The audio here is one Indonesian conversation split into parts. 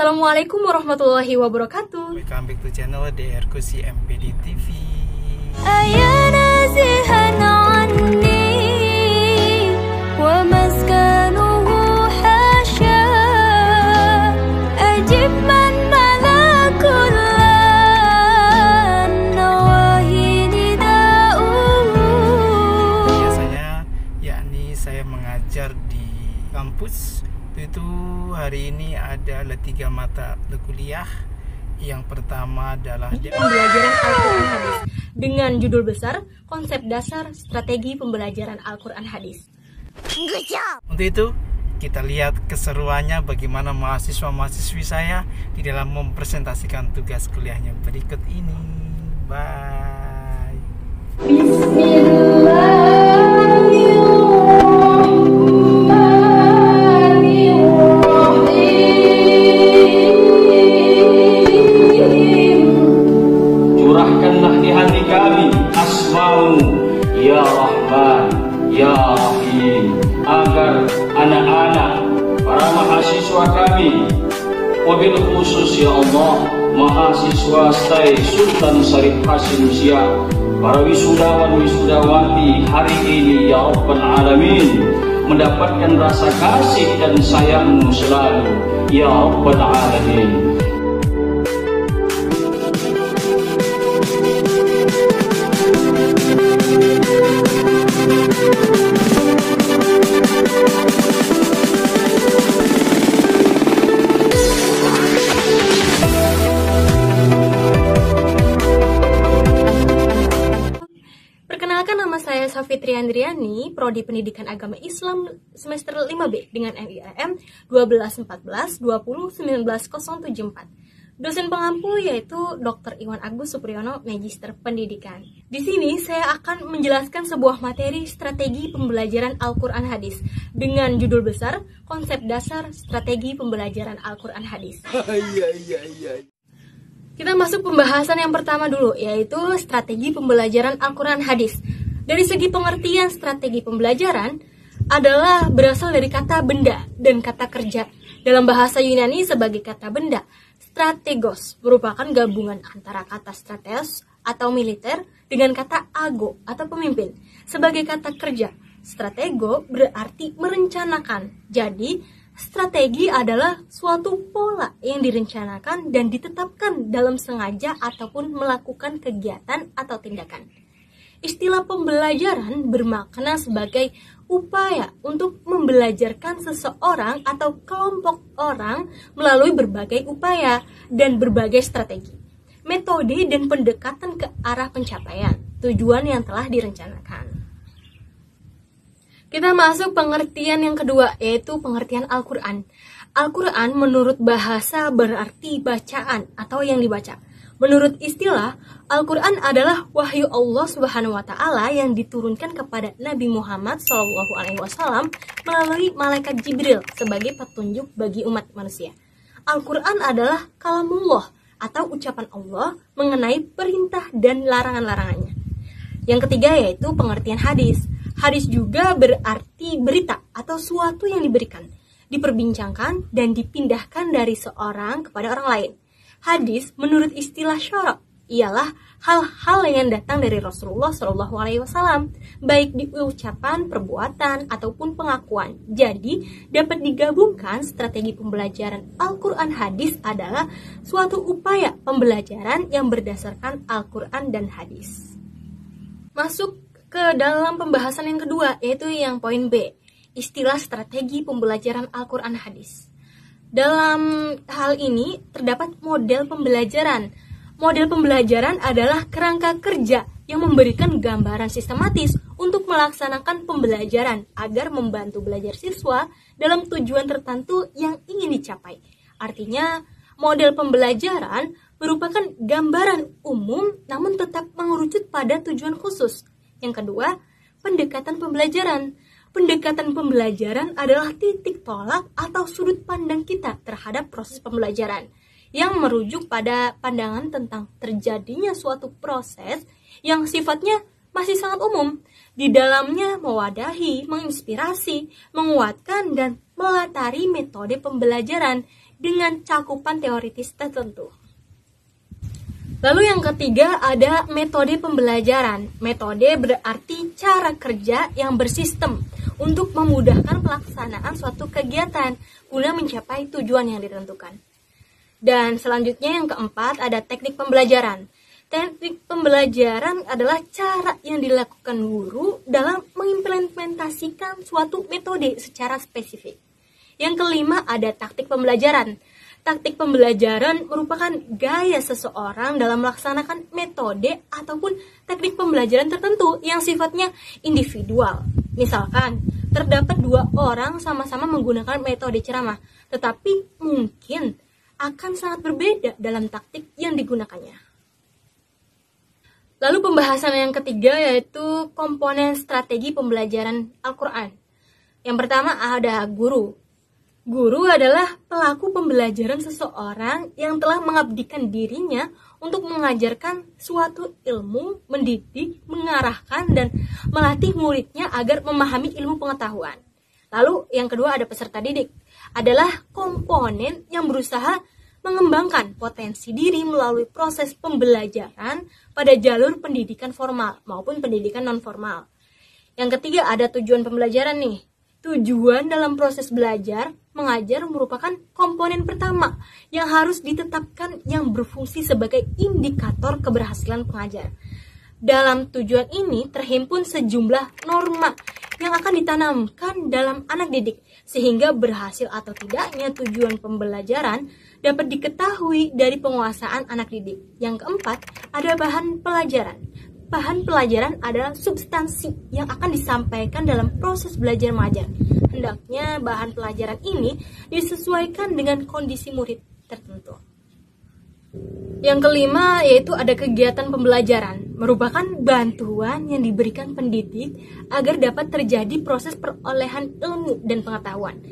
Assalamualaikum warahmatullahi wabarakatuh. Welcome back to channel DRKC MPD TV. Biasanya yakni saya mengajar di kampus. Itu hari ini ada 3 mata kuliah. Yang pertama adalah Pembelajaran Al-Quran Hadis dengan judul besar Konsep Dasar Strategi Pembelajaran Al-Quran Hadis. Untuk itu kita lihat keseruannya bagaimana mahasiswa-mahasiswi saya di dalam mempresentasikan tugas kuliahnya berikut ini. Bye. Curahkanlah di hati kami asma-Mu ya Rahman ya Rahim, agar anak-anak para mahasiswa kami, wabil khusus ya Allah mahasiswa STAI Sultan Syarif Hasim Siak, para wisudawan wisudawati hari ini ya Rabbal Alamin, mendapatkan rasa kasih dan sayang-Mu selalu ya Rabbal Alamin. Perkenalkan, nama saya Safitri Andriani, Prodi Pendidikan Agama Islam semester 5B dengan NIM 1214201974. Dosen pengampu yaitu Dr. Iwan Agus Supriyono, Magister Pendidikan. Di sini saya akan menjelaskan sebuah materi strategi pembelajaran Al-Quran Hadis dengan judul besar Konsep Dasar Strategi Pembelajaran Al-Quran Hadis. Kita masuk pembahasan yang pertama dulu, yaitu strategi pembelajaran Al-Quran Hadis. Dari segi pengertian, strategi pembelajaran adalah berasal dari kata benda dan kata kerja. Dalam bahasa Yunani sebagai kata benda, strategos merupakan gabungan antara kata strategos atau militer dengan kata ago atau pemimpin. Sebagai kata kerja, stratego berarti merencanakan. Jadi, strategi adalah suatu pola yang direncanakan dan ditetapkan dalam sengaja ataupun melakukan kegiatan atau tindakan. Istilah pembelajaran bermakna sebagai upaya untuk membelajarkan seseorang atau kelompok orang melalui berbagai upaya dan berbagai strategi, metode dan pendekatan ke arah pencapaian tujuan yang telah direncanakan. Kita masuk pengertian yang kedua, yaitu pengertian Al-Quran. Al-Quran menurut bahasa berarti bacaan atau yang dibaca. Menurut istilah, Al-Quran adalah wahyu Allah Subhanahu wa Ta'ala yang diturunkan kepada Nabi Muhammad SAW melalui malaikat Jibril sebagai petunjuk bagi umat manusia. Al-Quran adalah kalamullah atau ucapan Allah mengenai perintah dan larangan-larangannya. Yang ketiga yaitu pengertian hadis. Hadis juga berarti berita atau suatu yang diberikan, diperbincangkan dan dipindahkan dari seorang kepada orang lain. Hadis menurut istilah syara ialah hal-hal yang datang dari Rasulullah SAW, baik di ucapan, perbuatan, ataupun pengakuan. Jadi, dapat digabungkan strategi pembelajaran Al-Quran Hadis adalah suatu upaya pembelajaran yang berdasarkan Al-Quran dan Hadis. Masuk ke dalam pembahasan yang kedua, yaitu yang poin B, istilah strategi pembelajaran Al-Quran Hadis. Dalam hal ini terdapat model pembelajaran. Model pembelajaran adalah kerangka kerja yang memberikan gambaran sistematis untuk melaksanakan pembelajaran agar membantu belajar siswa dalam tujuan tertentu yang ingin dicapai. Artinya, model pembelajaran merupakan gambaran umum namun tetap mengerucut pada tujuan khusus. Yang kedua, pendekatan pembelajaran. Pendekatan pembelajaran adalah titik tolak atau sudut pandang kita terhadap proses pembelajaran yang merujuk pada pandangan tentang terjadinya suatu proses yang sifatnya masih sangat umum. Di dalamnya mewadahi, menginspirasi, menguatkan, dan melatari metode pembelajaran dengan cakupan teoritis tertentu. Lalu yang ketiga ada metode pembelajaran. Metode berarti cara kerja yang bersistem untuk memudahkan pelaksanaan suatu kegiatan guna mencapai tujuan yang ditentukan. Dan selanjutnya yang keempat ada teknik pembelajaran. Teknik pembelajaran adalah cara yang dilakukan guru dalam mengimplementasikan suatu metode secara spesifik. Yang kelima ada taktik pembelajaran. Taktik pembelajaran merupakan gaya seseorang dalam melaksanakan metode ataupun teknik pembelajaran tertentu yang sifatnya individual. Misalkan, terdapat 2 orang sama-sama menggunakan metode ceramah, tetapi mungkin akan sangat berbeda dalam taktik yang digunakannya. Lalu pembahasan yang ketiga yaitu komponen strategi pembelajaran Al-Quran. Yang pertama ada guru. Guru adalah pelaku pembelajaran seseorang yang telah mengabdikan dirinya untuk mengajarkan suatu ilmu, mendidik, mengarahkan, dan melatih muridnya agar memahami ilmu pengetahuan. Lalu yang kedua ada peserta didik, adalah komponen yang berusaha mengembangkan potensi diri melalui proses pembelajaran pada jalur pendidikan formal maupun pendidikan non-formal. Yang ketiga ada tujuan pembelajaran nih. Tujuan dalam proses belajar, mengajar merupakan komponen pertama yang harus ditetapkan yang berfungsi sebagai indikator keberhasilan pengajar. Dalam tujuan ini terhimpun sejumlah norma yang akan ditanamkan dalam anak didik, sehingga berhasil atau tidaknya tujuan pembelajaran dapat diketahui dari penguasaan anak didik. Yang keempat, ada bahan pelajaran. Bahan pelajaran adalah substansi yang akan disampaikan dalam proses belajar mengajar. Hendaknya bahan pelajaran ini disesuaikan dengan kondisi murid tertentu. Yang kelima yaitu ada kegiatan pembelajaran, merupakan bantuan yang diberikan pendidik agar dapat terjadi proses perolehan ilmu dan pengetahuan,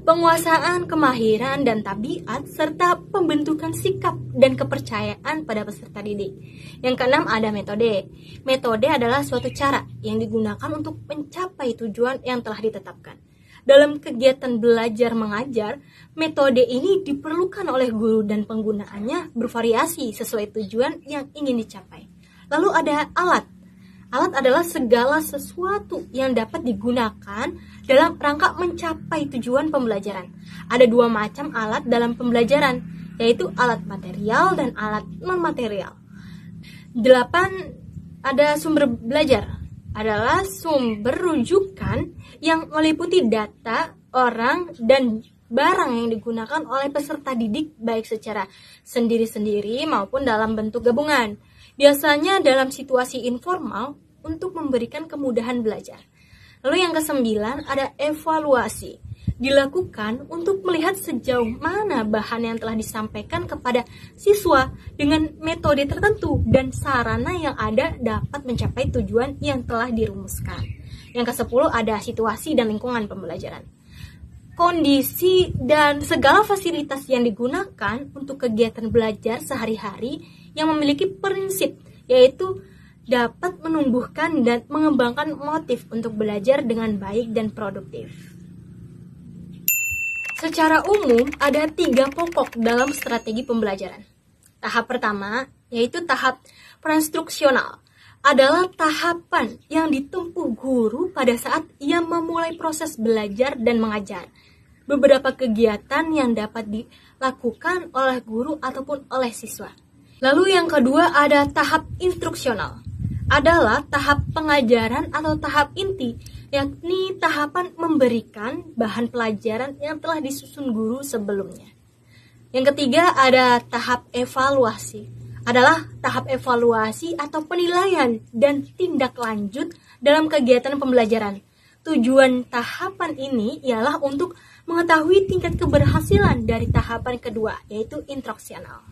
penguasaan kemahiran dan tabiat, serta pembentukan sikap dan kepercayaan pada peserta didik. Yang keenam ada metode. Metode adalah suatu cara yang digunakan untuk mencapai tujuan yang telah ditetapkan. Dalam kegiatan belajar mengajar, metode ini diperlukan oleh guru dan penggunaannya bervariasi sesuai tujuan yang ingin dicapai. Lalu ada alat. Alat adalah segala sesuatu yang dapat digunakan dalam rangka mencapai tujuan pembelajaran. Ada 2 macam alat dalam pembelajaran, yaitu alat material dan alat non-material. 8 ada sumber belajar. Adalah sumber rujukan yang meliputi data, orang, dan barang yang digunakan oleh peserta didik baik secara sendiri-sendiri maupun dalam bentuk gabungan. Biasanya dalam situasi informal untuk memberikan kemudahan belajar. Lalu yang ke-9 ada evaluasi. Dilakukan untuk melihat sejauh mana bahan yang telah disampaikan kepada siswa dengan metode tertentu dan sarana yang ada dapat mencapai tujuan yang telah dirumuskan. Yang ke-10 ada situasi dan lingkungan pembelajaran. Kondisi dan segala fasilitas yang digunakan untuk kegiatan belajar sehari-hari yang memiliki prinsip, yaitu dapat menumbuhkan dan mengembangkan motif untuk belajar dengan baik dan produktif. Secara umum, ada 3 pokok dalam strategi pembelajaran. Tahap pertama, yaitu tahap prainstruksional, adalah tahapan yang ditempuh guru pada saat ia memulai proses belajar dan mengajar. Beberapa kegiatan yang dapat dilakukan oleh guru ataupun oleh siswa. Lalu yang kedua ada tahap instruksional, adalah tahap pengajaran atau tahap inti, yakni tahapan memberikan bahan pelajaran yang telah disusun guru sebelumnya. Yang ketiga ada tahap evaluasi, adalah tahap evaluasi atau penilaian dan tindak lanjut dalam kegiatan pembelajaran. Tujuan tahapan ini ialah untuk mengetahui tingkat keberhasilan dari tahapan kedua, yaitu instruksional.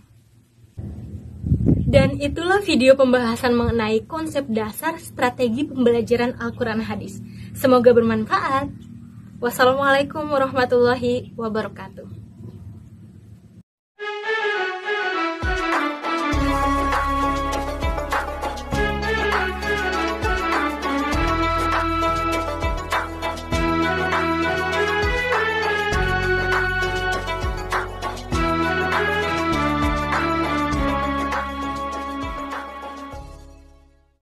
Dan itulah video pembahasan mengenai konsep dasar strategi pembelajaran Al-Quran Hadis. Semoga bermanfaat. Wassalamualaikum warahmatullahi wabarakatuh.